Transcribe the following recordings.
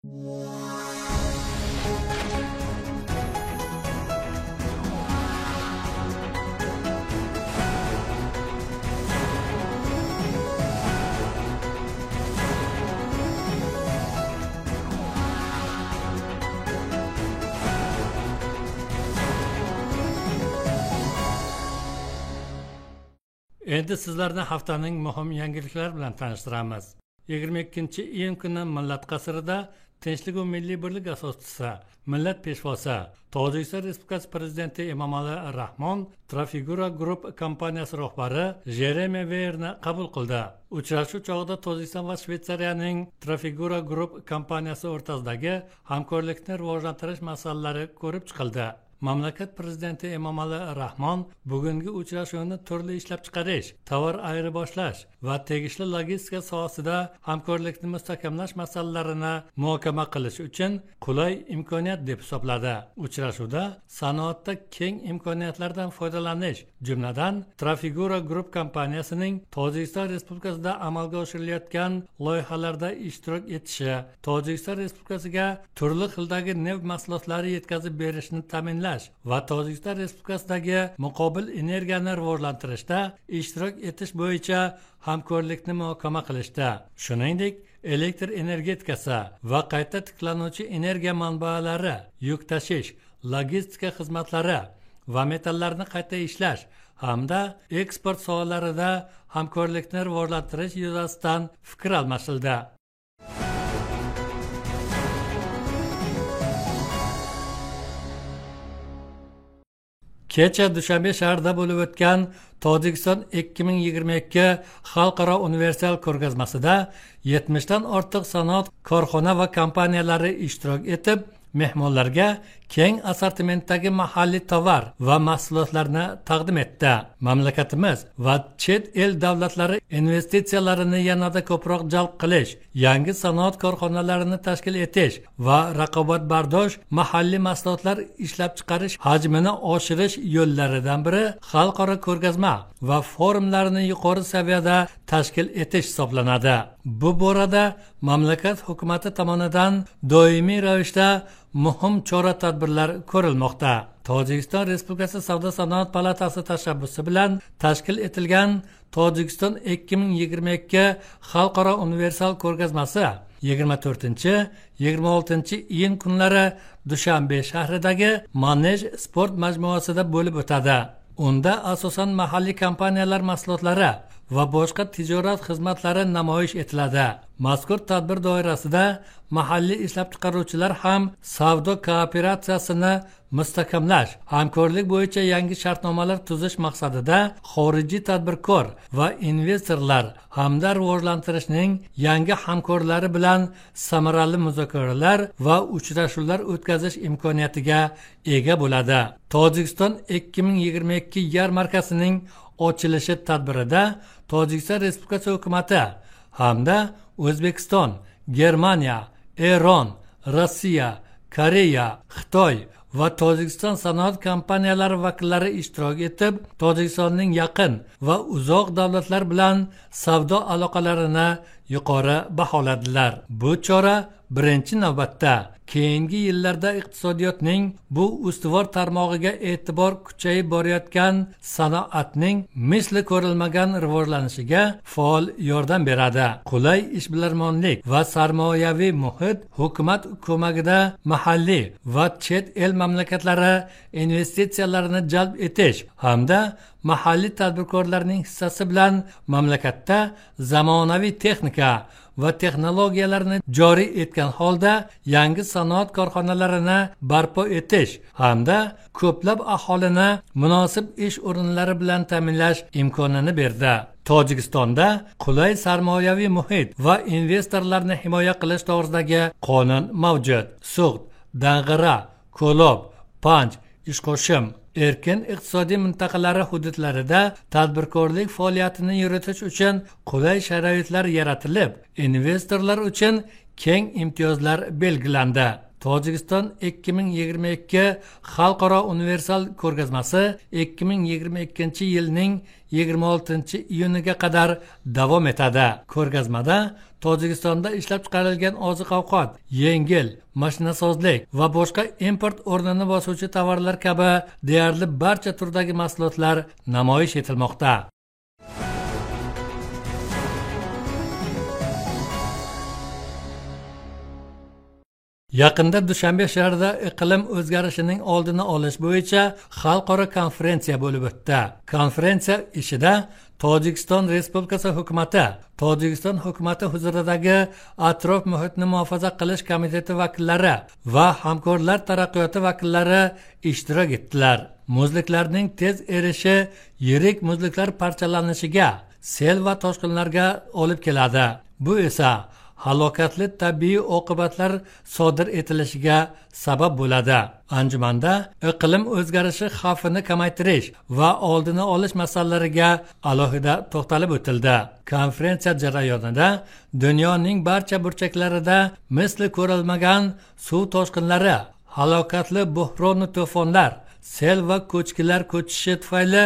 Endi sizlarni haftaning muhim yangiliklari bilan tanishtiramiz. 22-iyun kuni Millat qasrida Tinchlik va milliy birlik asoschisi, millat peshvosi, Tojikiston Respublikasi prezidenti Emomali Rahmon Trafigura Group kompaniyasi rahbari Jeremy Weirni qabul qildi. Uchrashuv chog'ida Tojikiston va Shveysariyaning Trafigura Group kompaniyasi o'rtasidagi hamkorlikni rivojlantirish masalalari ko'rib chiqildi. Mamlakat prezidenti Emomali Rahmon bugungi uchrashuvni turli ishlab chiqarish, tovar ayirboshlash va tegishli logistika sohasida hamkorlikni mustahkamlash masalalarini muhokama qilish uchun qulay imkoniyat deb hisobladi. Uchrashuvda sanoatda keng imkoniyatlardan foydalanish, jumladan Trafigura Group kompaniyasining Tojikiston Respublikasida amalga oshirilayotgan loyihalarda ishtirok etishi, Tojikiston Respublikasiga turli xildagi neft mahsulotlari yetkazib berishni ta'minlash va Tojikiston Respublikasidagi muqobil energiyani rivojlantirishda ishtirok etish bo'yicha hamkorlikni muhokama qilishda, shuningdek elektr energetikasi va qayta tiklanuvchi energiya manbalari, yuk tashish, logistika xizmatlari va metallarni qayta ishlash hamda eksport sohalarida hamkorlikni rivojlantirish yuzasidan fikr almashildi. Kecha Dushanbe shahrida bo'lib o'tgan Tojikiston 2022 xalqaro universal ko'rgazmasida 70 dan ortiq sanoat korxona va kompaniyalari ishtirok etib, mehmonlarga keng assortimentdagi mahalliy tovar va mahsulotlarni taqdim etdi. Mamlakatimiz va chet el davlatlari investitsiyalarini yanada ko'proq jalb qilish, yangi sanoat korxonalarini tashkil etish va raqobatbardosh mahalliy mahsulotlar ishlab chiqarish hajmini oshirish yo'llaridan biri xalqaro ko'rgazma va forumlarni yuqori saviyada tashkil etish hisoblanadi. Bu borada mamlakat hukumati tomonidan doimiy ravishda muhim chora-tadbirlar ko'rilmoqda. Tojikiston Respublikasi Savdo-sanoat palatasi tashabbusi bilan tashkil etilgan Tojikiston 2022 xalqaro universal ko'rgazmasi 24-26 kunlari Dushanbe shahridagi Manej sport majmuasida bo'lib o'tadi. Unda asosan mahalliy kompaniyalar mahsulotlari va boshqa tijorat xizmatlari namoyish etiladi. Mazkur tadbir doirasida mahalliy ishlab chiqaruvchilar ham savdo kooperatsiyasini mustahkamlash, hamkorlik bo'yicha yangi shartnomalar tuzish maqsadida xorijiy tadbirkor va investorlar hamda rivojlantirishning yangi hamkorlari bilan samarali muzokaralar va uchrashuvlar o'tkazish imkoniyatiga ega bo'ladi. Tojikiston 2022 yarmarkasining ochilishi tadbirida Tojikiston Respublikasi hukumati hamda O'zbekiston, Germaniya, Eron, Rossiya, Koreya, Xitoy va Tojikiston sanoat kompaniyalari vakillari ishtirok etib, Tojikistonning yaqin va uzoq davlatlar bilan savdo aloqalarini yuqori baholadilar. Bu chora birinchi navbatda keyingi yillarda iqtisodiyotning bu ustuvor tarmog'iga e'tibor kuchayib borayotgan sanoatning misli ko'rilmagan rivojlanishiga faol yordam beradi. Qulay ishbilarmonlik va sarmoyaviy muhit hukumat ko'magida mahalliy va chet el mamlakatlari investitsiyalarini jalb etish hamda mahalliy tadbirkorlarning hissasi bilan mamlakatda zamonaviy texnika va texnologiyalarni joriy etgan holda yangi sanoat korxonalarini barpo etish hamda ko'plab aholini munosib ish o'rinlari bilan ta'minlash imkonini berdi. Tojikistonda qulay sarmoyaviy muhit va investorlarni himoya qilish to'g'risidagi qonun mavjud. Sug'd, Dang'ara, Ko'lob, Panj, Ishqo'shim erkin iqtisodiy mintaqalari hududlarida tadbirkorlik faoliyatini yuritish uchun qulay sharoitlar yaratilib, investorlar uchun keng imtiyozlar belgilandi. Tojikiston 2022 Xalqaro universal ko'rgazmasi 2022 yilning 26-iyuniga qadar davom etadi. Ko'rgazmada Tojikistonda ishlab chiqarilgan oziq-ovqat, yengil, mashinasozlik va boshqa import o'rnini bosuvchi tovarlar kabi deyarli barcha turdagi mahsulotlar namoyish etilmoqda. Yaqinda Dushanbe shahrida iqlim o'zgarishining oldini olish bo'yicha xalqaro konferensiya bo'lib o'tdi. Konferensiya ishida Tojikiston Respublikasi hukumati, Tojikiston hukumati huzuridagi atrof muhitni muhofaza qilish komiteti vakillari va hamkorlar taraqqiyoti vakillari ishtirok etdilar. Muzliklarning tez erishi yirik muzliklar parchalanishiga, sel va toshqinlarga olib keladi. Bu esa halokatli tabiiy oqibatlar sodir etilishiga sabab bo'ladi. Anjumanda iqlim o'zgarishi xavfini kamaytirish va oldini olish masalalariga alohida to'xtalib o'tildi. Konferensiya jarayonida dunyoning barcha burchaklarida misli ko'rilmagan suv toshqinlari, halokatli buhron va to'fonlar, sel va ko'chkilar ko'chishi tufayli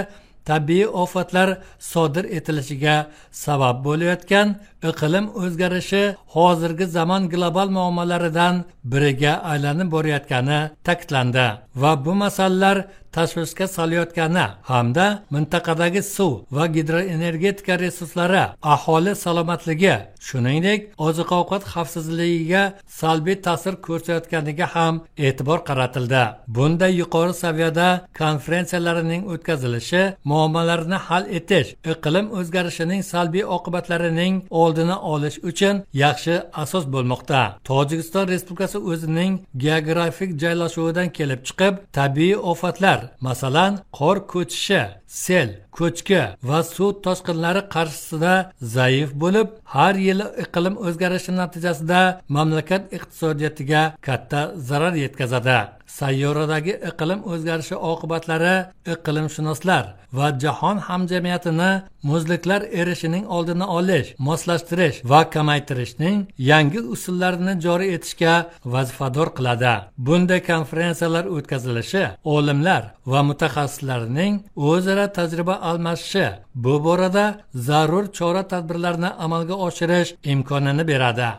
tabiiy ofatlar sodir etilishiga sabab bo'layotgan iqlim o'zgarishi hozirgi zamon global muammolaridan biriga aylanib borayotgani ta'kidlandi va bu masalalar tashvishga solayotgani hamda mintaqadagi suv va gidroenergetika resurslari, aholi salomatligi, shuningdek oziq-ovqat xavfsizligiga salbiy ta'sir ko'rsatayotganiga ham e'tibor qaratildi. Bunday yuqori saviyada konferensiyalarning o'tkazilishi muammolarni hal etish, iqlim o'zgarishining salbiy oqibatlarining oldini olish uchun yaxshi asos bo'lmoqda. Tojikiston Respublikasi o'zining geografik joylashuvidan kelib chiqib, tabiiy ofatlar, masalan, qor ko'chishi, sel, ko'chki va suv toshqinlari qarshisida zaif bo'lib, har yili iqlim o'zgarishi natijasida mamlakat iqtisodiyotiga katta zarar yetkazadi. Sayyoradagi iqlim o'zgarishi oqibatlari iqlimshunoslar va jahon hamjamiyatini muzliklar erishining oldini olish, moslashtirish va kamaytirishning yangi usullarini joriy etishga vazifador qiladi. Bunday konferensiyalar o'tkazilishi olimlar va mutaxassislarning o'zaro tajriba almashishi, bu borada zarur chora-tadbirlarni amalga oshirish imkonini beradi.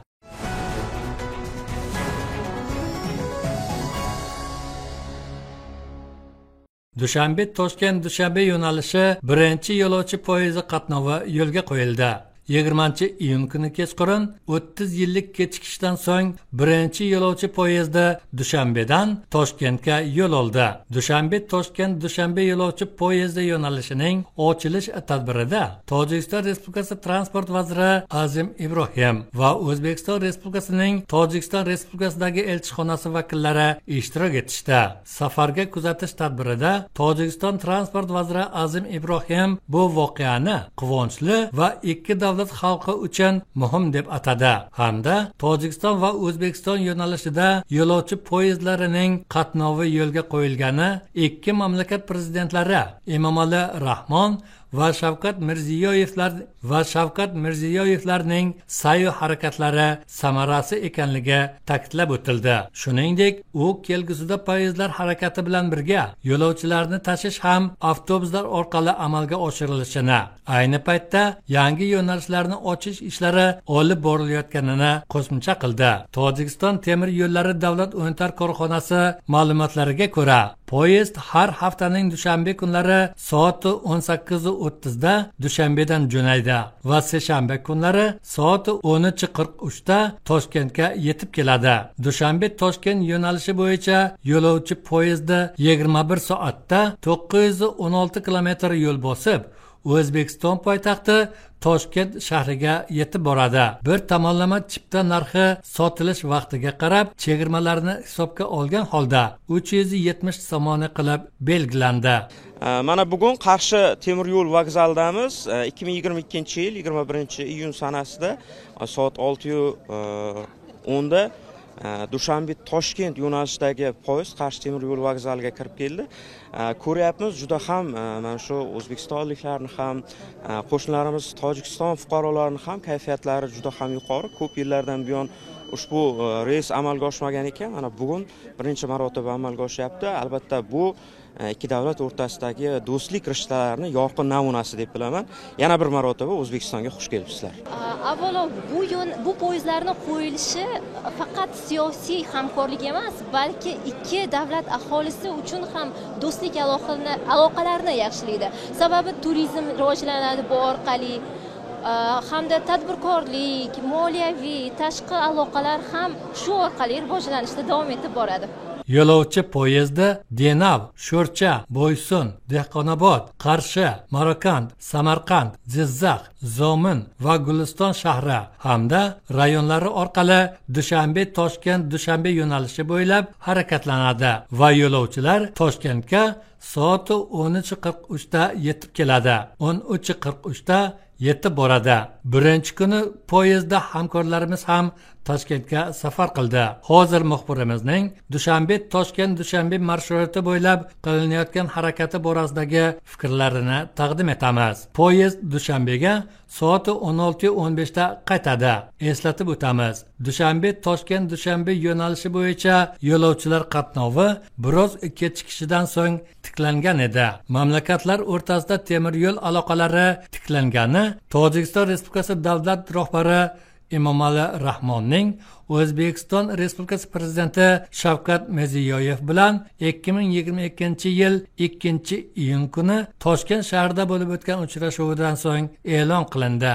Dushanbe-Toshkent Dushanbe yo'nalishi birinchi yo'lovchi poyezdi qatnovi yo'lga qo'yildi. 20-iyun kuni kechqurun 30 yillik kechikishdan so'ng birinchi yo'lovchi poyezdi Dushanbedan Toshkentga yo'l oldi. Dushanbe-Toshkent Dushanbe yo'lovchi poyezdi yo'nalishining ochilish tadbirida Tojikiston Respublikasi transport vaziri Azim Ibrohim va O'zbekiston Respublikasining Tojikiston Respublikasidagi elchixonasi vakillari ishtirok etishdi. Safarga kuzatish tadbirida Tojikiston transport vaziri Azim Ibrohim bu voqeani quvonchli va ikki davlat xalqi uchun muhim deb atadi hamda Tojikiston va O'zbekiston yo'nalishida yo'lovchi poyezdlarining qatnovi yo'lga qo'yilgani ikki mamlakat prezidentlari Emomali Rahmon va Shavkat Mirziyoyevlarning sa'y harakatlari samarasi ekanligi ta'kidlab o'tildi. Shuningdek, u kelgusida poyezdlar harakati bilan birga yo'lovchilarni tashish ham avtobuslar orqali amalga oshirilishini, ayni paytda yangi yo'nalishlarni ochish ishlari olib borilayotganini qo'shimcha qildi. Tojikiston temir yo'llari davlat o'ntar korxonasi ma'lumotlariga ko'ra, poyezd har haftaning dushanbe kunlari soat 18:30 da Dushanbedan jo'naydi va seshanba kunlari soat 13:43 da Toshkentga yetib keladi. Dushanbe-Toshkent yo'nalishi bo'yicha yo'lovchi poyezdi 21 soatda 916 kilometr yo'l bosib, O'zbekiston poytaxti Toshkent shahriga yetib boradi. Bir tomonlama chipta narxi sotilish vaqtiga qarab chegirmalarni hisobga olgan holda 370 somoni qilib belgilandi. Mana bugun Qarshi temir yo'l vokzalidamiz. 2022-yil 21-iyun sanasida soat 6:10 Dushanbe-Toshkent yo'nalishidagi poyezd Qarshi temir yo'l vokzaliga kirib keldi. Ko'ryapmiz, juda ham mana shu o'zbekistonliklarni ham, qo'shnilarimiz Tojikiston fuqarolarini ham kayfiyatlari juda ham yuqori. Ko'p yillardan buyon ushbu reys amalga oshmagan ekan. Mana bugun birinchi marotaba amalga oshyapti. Albatta bu ikki davlat o'rtasidagi do'stlik rishtalarining yorqin namunasi deb bilaman. Yana bir marotaba O'zbekistonga xush kelibsizlar. Avvalo bu poyezdlarning qo'yilishi faqat siyosiy hamkorlik emas, balki ikki davlat aholisi uchun ham do'stlik aloqalarini yaxshilaydi. Sababi turizm rivojlanadi bu orqali. Hamda tadbirkorlik, moliyaviy, tashqi aloqalar ham shu orqali rivojlanishda davom etib boradi. Yo'lovchi poyezdi Denav, Sho'rcha, Boysun, Dehqonobod, Qarshi, Marokand, Samarqand, Jizzax, Zomin va Guliston shahri hamda rayonlari orqali Dushanbe, Toshkent, Dushanbe yo'nalishi bo'ylab harakatlanadi va yo'lovchilar Toshkentga soat 13:43 da yetib keladi. 13:43 da yetib boradi. Birinchi kuni poyezdda hamkorlarimiz ham Toshkentga safar qildi. Hozir muxbirimizning Dushanbe Toshkent Dushanbe marshrути bo'ylab qilinayotgan harakati borasidagi fikrlarini taqdim etamiz. Poyezd Dushanbega soat 16:15 da qaytadi. Eslatib o'tamiz. Dushanbe Toshkent Dushanbe yo'nalishi bo'yicha yo'lovchilar qatnovi biroz kechikishidan so'ng tiklangan edi. Mamlakatlar o'rtasida temir yo'l aloqalari tiklangani Tojikiston Respublikasi davlat rahbari Emomali Rahmonning O'zbekiston Respublikasi prezidenti Shavkat Mirziyoyev bilan 2022-yil 2-iyun kuni Toshkent shahrida bo'lib o'tgan uchrashuvidan so'ng e'lon qilindi.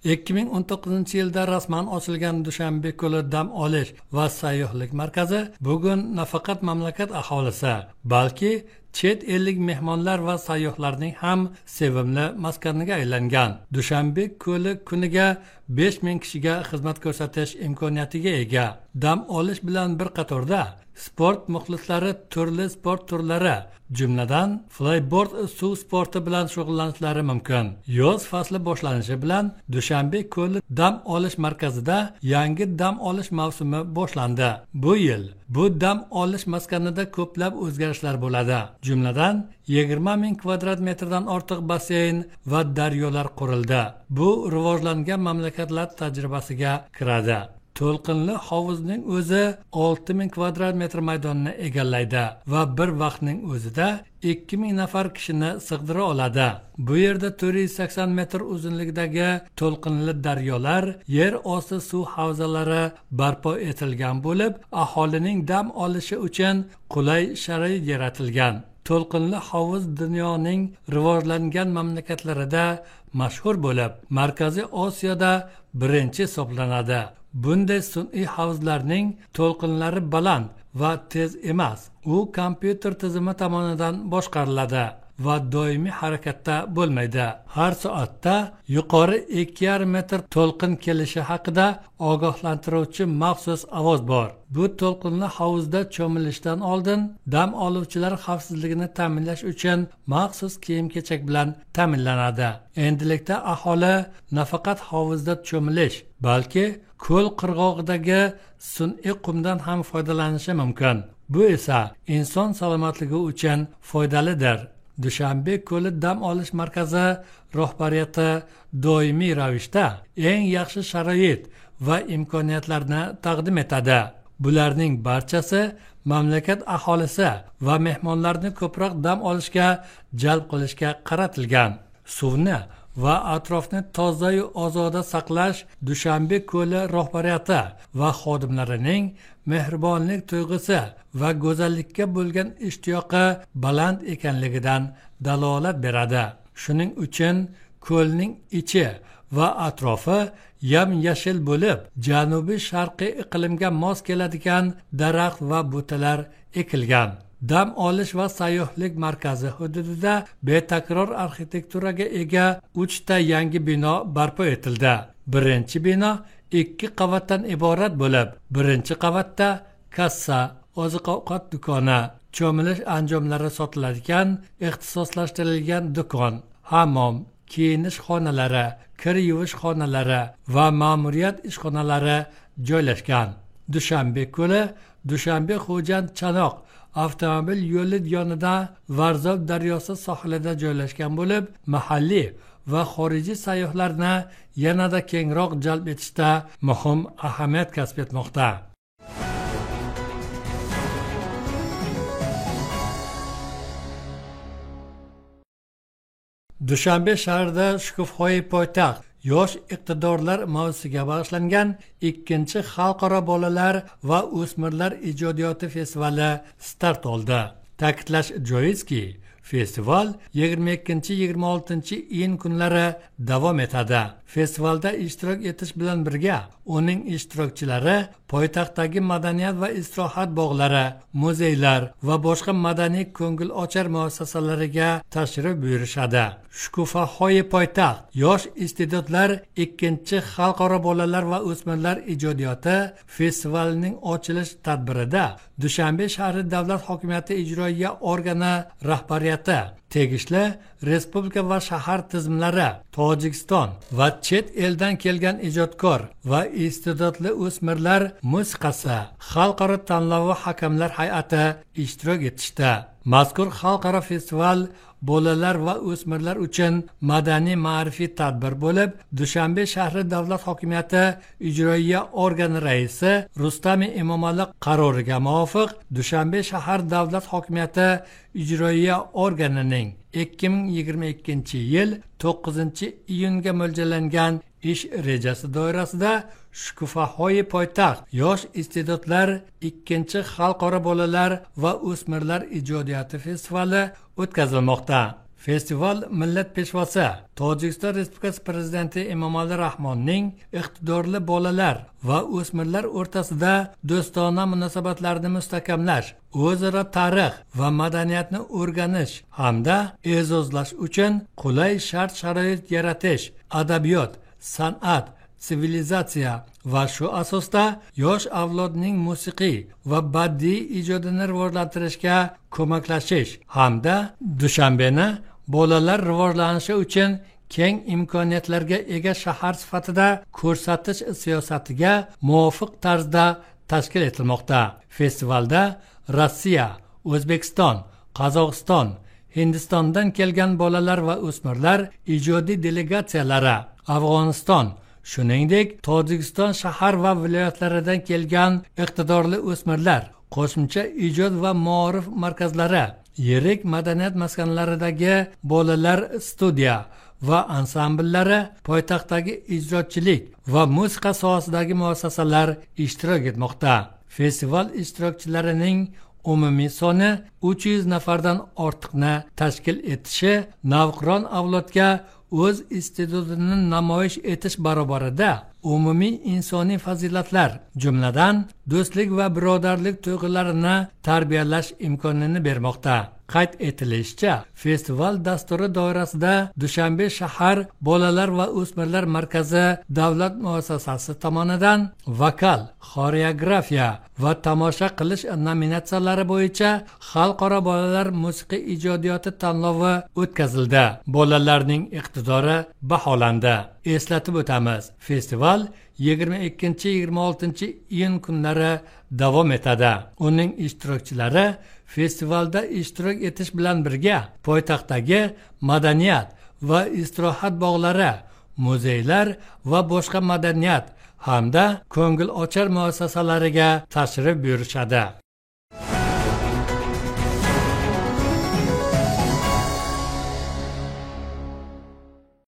...2019-yilda rasman ochilgan Dushanbe ko'li dam olish va sayyohlik markazi bugun nafaqat mamlakat aholisi, balki chet ellik mehmonlar va sayyohlarning ham sevimli maskaniga aylangan. Dushanbe ko'li kuniga 5000 kishiga xizmat ko'rsatish imkoniyatiga ega. Dam olish bilan bir qatorda sport muxlislari turli sport turlari, jumladan flyboard suv sporti bilan shug'ullanishlari mumkin. Yoz fasli boshlanishi bilan Dushanbe ko'li dam olish markazida yangi dam olish mavsumi boshlandi. Bu yil bu dam olish maskanida ko'plab o'zgarishlar bo'ladi. Jumladan 20 000 kvadrat metrdan ortiq basseyn va daryolar qurildi. Bu rivojlangan mamlakatlar tajribasiga kiradi. To'lqinli hovuzning o'zi 6000 kvadrat metr maydonni egallaydi va bir vaqtning o'zida 2000 nafar kishini sig'dira oladi. Bu yerda 480 metr uzunlikdagi to'lqinli daryolar, yer osti suv havzalari barpo etilgan bo'lib, aholining dam olishi uchun qulay sharoit yaratilgan. To'lqinli hovuz dunyoning rivojlangan mamlakatlarida mashhur bo'lib, Markaziy Osiyoda birinchi hisoblanadi. Bunday sun'iy havuzlarning to'lqinlari baland va tez emas. U kompyuter tizimi tomonidan boshqariladi va doimiy harakatda bo'lmaydi. Har soatda yuqori 2,5 metr to'lqin kelishi haqida ogohlantiruvchi maxsus ovoz bor. Bu to'lqinli havuzda cho'milishdan oldin dam oluvchilar xavfsizligini ta'minlash uchun maxsus kiyim-kechak bilan ta'minlanadi. Endilikda aholi nafaqat havuzda cho'milish, balki ko'l qirg'og'idagi sun'iy qumdan ham foydalanishi mumkin. Bu esa inson salomatligi uchun foydalidir. Dushanbe ko'li dam olish markazi rahbariyati doimiy ravishda eng yaxshi sharoit va imkoniyatlarni taqdim etadi. Bularning barchasi mamlakat aholisi va mehmonlarni ko'proq dam olishga jalb qilishga qaratilgan. Suvni va atrofni toza-yu ozoda saqlash Dushanbe ko'li rahbariyati va xodimlarining mehribonlik tuyg'usi va go'zallikka bo'lgan ishtiyoqi baland ekanligidan dalolat beradi. Shuning uchun ko'lning ichi va atrofi yam-yashil bo'lib, janubiy sharqiy iqlimga mos keladigan daraxt va butalar ekilgan. Dam olish va sayyohlik markazi hududida betakror arxitekturaga ega 3 ta yangi bino barpo etildi. Birinchi bino 2 qavatdan iborat bo'lib, birinchi qavatda kassa, oziq-ovqat do'koni, cho'milish anjomlari sotiladigan ixtisoslashtirilgan do'kon, hammom, kiyinish xonalari, kir yuvish xonalari va ma'muriyat ishxonalari joylashgan. Dushanbe ko'li Dushanbe Xo'jand Chanoq avtomobil yo'li yonida Varzov daryosi sohilida joylashgan bo'lib, mahalliy va xorijiy sayyohlarni yanada kengroq jalb etishda muhim ahamiyat kasb etmoqda. Dushanbe shahrida Shukufhoyi poytaxt yosh iqtidorlar mavzusiga bag'ishlangan 2-chi xalqaro bolalar va o'smirlar ijodiyoti festivali start oldi. Ta'kidlash joizki, festival 22-26 iyun kunlari davom etadi. Festivalda ishtirok etish bilan birga uning ishtirokchilari poytaxtdagi madaniyat va istirohat bog'lari, muzeylar va boshqa madaniy ko'ngilochar muassasalariga tashrif buyurishadi. Shukufhoyi poytaxt yosh iste'dodlar 2-chi xalqaro bolalar va o'smirlar ijodiyoti festivalining ochilish tadbirida Dushanbe shahri davlat hokimiyati ijroiya organi rahbariyati, tegishli respublika va shahar tizimlari, Tojikiston va chet eldan kelgan ijodkor va iste'dodli o'smirlar musiqasi xalqaro tanlovi hakamlar hay'ati ishtirok etishdi. Mazkur xalqaro festival bolalar va o'smirlar uchun madaniy ma'rifiy tadbir bo'lib, Dushanbe shahri davlat hokimiyati ijroiya organi raisi Rustami Emomali qaroriga muvofiq Dushanbe shahar davlat hokimiyati ijroiya organining 2022-yil 9-iyunga mo'ljallangan ish rejasi doirasida Shukufhoyi poytaxt yosh iste'dodlar 2-chi xalqaro bolalar va o'smirlar ijodiyoti festivali o'tkazilmoqda. Festival millat peshvosi Tojikiston Respublikasi prezidenti Emomali Rahmonning iqtidorli bolalar va o'smirlar o'rtasida do'stona munosabatlarni mustahkamlash, o'zaro tarix va madaniyatni o'rganish hamda e'zozlash uchun qulay shart-sharoit yaratish, adabiyot, san'at, sivilizatsiya va shu asosda yosh avlodning musiqiy va badiiy ijodini rivojlantirishga ko'maklashish hamda Dushanbeni bolalar rivojlanishi uchun keng imkoniyatlarga ega shahar sifatida ko'rsatish siyosatiga muvofiq tarzda tashkil etilmoqda. Festivalda Rossiya, O'zbekiston, Qozog'iston, Hindistondan kelgan bolalar va o'smirlar ijodiy delegatsiyalari, Afg'oniston, shuningdek Tojikiston shahar va viloyatlaridan kelgan iqtidorli o'smirlar, qo'shimcha ijod va ma'rif markazlari, yirik madaniyat maskanlaridagi bolalar studiya va ansambllari, poytaxtdagi ijrochilik va musiqa sohasidagi muassasalar ishtirok etmoqda. Festival ishtirokchilarining umumiy soni 300 nafardan ortiqni tashkil etishi navqiron avlodga o'z iste'dodini namoyish etish barobarida umumiy insoniy fazilatlar, jumladan do'stlik va birodarlik tuyg'ularini tarbiyalash imkonini bermoqda. Qayd etilishicha, festival dasturi doirasida Dushanbe shahar bolalar va o'smirlar markazi davlat muassasasi tomonidan vokal, xoreografiya va tomosha qilish nominatsiyalari bo'yicha xalqaro bolalar musiqiy ijodiyoti tanlovi o'tkazildi. Bolalarning iqtidori baholandi. Eslatib o'tamiz, festival 22-26 iyun kunlari davom etadi. Uning ishtirokchilari festivalda ishtirok etish bilan birga poytaxtdagi madaniyat va istirohat bog'lari, muzeylar va boshqa madaniyat hamda ko'ngilochar muassasalariga tashrif buyurishadi.